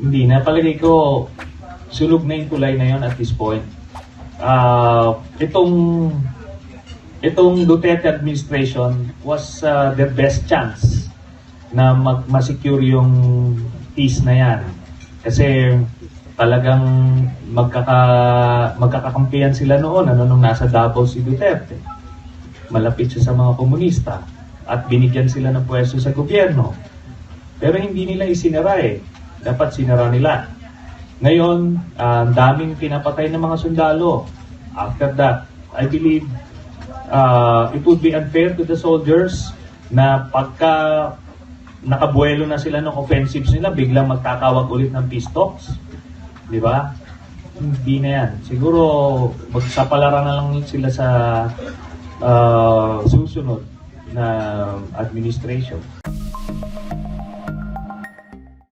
Hindi na. Palagay ko, sulog na yung tulay na yon at this point. Itong Duterte administration was the best chance na ma-secure yung peace na yan. Kasi talagang magkakakampihan sila noon nung nasa Davao si Duterte. Malapit siya sa mga komunista at binigyan sila ng pwesto sa gobyerno. Pero hindi nila isinara eh. Dapat sinara nila. Ngayon, daming pinapatay ng mga sundalo. After that, I believe it would be unfair to the soldiers na pagka nakabuelo na sila ng offensives nila, biglang magtatawag ulit ng peace talks. Di ba? Hindi na yan. Siguro, magsapalaran na lang sila sa susunod na administration.